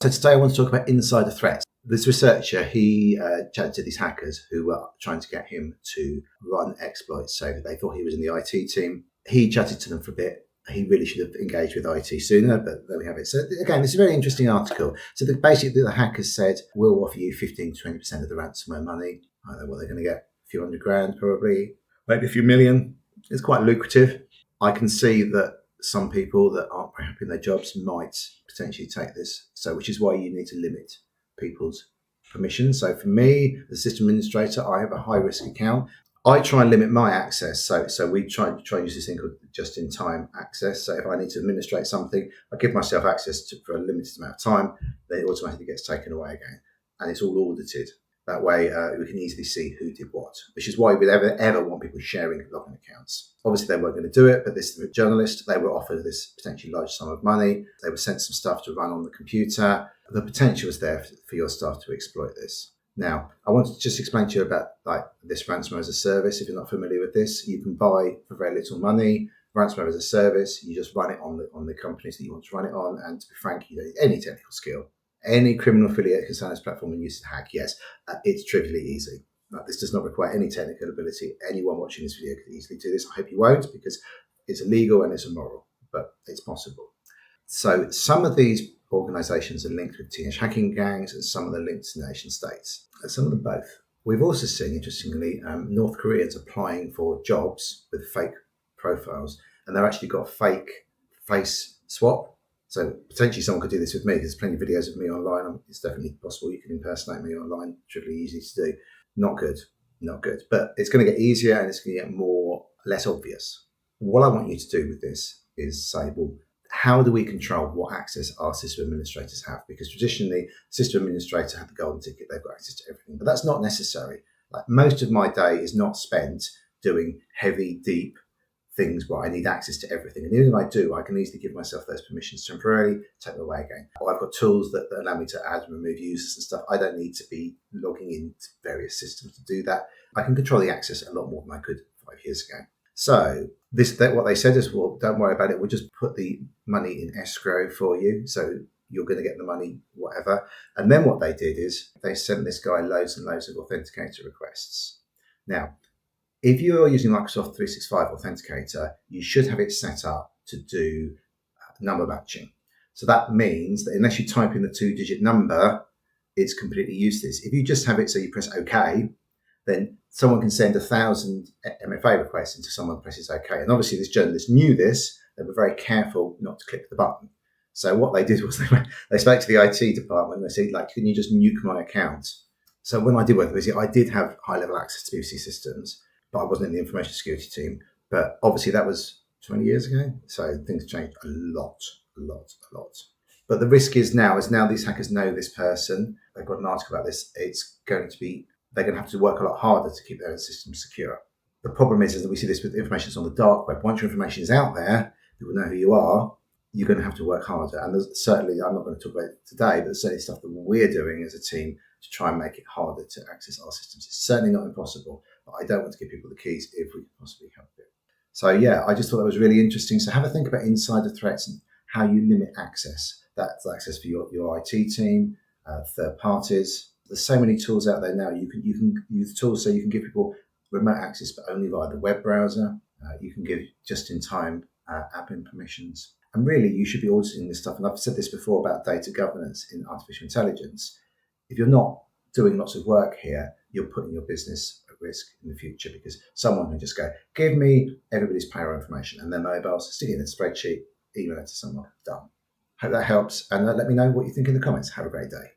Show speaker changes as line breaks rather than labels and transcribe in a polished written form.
So today I want to talk about insider threats. This researcher, he chatted to these hackers who were trying to get him to run exploits. So they thought he was in the IT team. He chatted to them for a bit. He really should have engaged with IT sooner, but there we have it. So again, this is a very interesting article. So basically the hackers said, we'll offer you 15 to 20% of the ransomware money. I don't know what they're going to get, a few $100,000 probably, maybe a few million. It's quite lucrative. I can see that some people that aren't very happy in their jobs might potentially take this. So, which is why you need to limit people's permissions. So for me, as a system administrator, I have a high risk account. I try and limit my access. So we try and use this thing called just-in-time access. So if I need to administrate something, I give myself access for a limited amount of time, then it automatically gets taken away again. And it's all audited. That way, we can easily see who did what, which is why we'd ever want people sharing login accounts. Obviously, they weren't going to do it, but this journalist, they were offered this potentially large sum of money. They were sent some stuff to run on the computer. The potential was there for your staff to exploit this. Now, I want to just explain to you about this ransomware as a service. If you're not familiar with this, you can buy for very little money ransomware as a service. You just run it on the companies that you want to run it on. And to be frank, you don't need any technical skill. Any criminal affiliate can sign this platform and use it to hack. Yes, it's trivially easy. This does not require any technical ability. Anyone watching this video can easily do this. I hope you won't, because it's illegal and it's immoral, but it's possible. So some of these organizations are linked with teenage hacking gangs, and some of them are linked to nation states, and some of them both. We've also seen, interestingly, North Koreans applying for jobs with fake profiles, and they've actually got fake face swap. So potentially someone could do this with me. There's plenty of videos of me online. It's definitely possible. You can impersonate me online. Trivially easy to do. Not good. But it's going to get easier and it's going to get less obvious. What I want you to do with this is say, well, how do we control what access our system administrators have? Because traditionally, system administrator have the golden ticket. They've got access to everything. But that's not necessary. Most of my day is not spent doing heavy, deep things where I need access to everything. And even if I do, I can easily give myself those permissions temporarily, take them away again. Or I've got tools that allow me to add and remove users and stuff. I don't need to be logging into various systems to do that. I can control the access a lot more than I could 5 years ago. So what they said is, well, don't worry about it. We'll just put the money in escrow for you. So you're going to get the money, whatever. And then what they did is they sent this guy loads and loads of authenticator requests. Now, if you're using Microsoft 365 Authenticator, you should have it set up to do number matching. So that means that unless you type in the 2-digit number, it's completely useless. If you just have it so you press OK, then someone can send 1,000 MFA requests until someone presses OK. And obviously this journalist knew this. They were very careful not to click the button. So what they did was they spoke to the IT department. They said, can you just nuke my account? So when I did work with BBC, I did have high-level access to BBC systems, but I wasn't in the information security team. But obviously that was 20 years ago. So things changed a lot. But the risk is now these hackers know this person. They've got an article about this. They're going to have to work a lot harder to keep their systems secure. The problem is that we see this with information that's on the dark web. Once your information is out there, people know who you are, you're going to have to work harder. And there's certainly, I'm not going to talk about it today, but there's certainly stuff that we're doing as a team to try and make it harder to access our systems. It's certainly not impossible, but I don't want to give people the keys if we can possibly help it. So yeah, I just thought that was really interesting. So have a think about insider threats and how you limit access. That's access for your IT team, third parties. There's so many tools out there now. You can use tools so you can give people remote access, but only via the web browser. You can give just-in-time admin permissions. And really, you should be auditing this stuff. And I've said this before about data governance in artificial intelligence. If you're not doing lots of work here, you're putting your business at risk in the future, because someone can just go, give me everybody's payroll information and their mobiles, stick it in a spreadsheet, email it to someone, done. Hope that helps. And let me know what you think in the comments. Have a great day.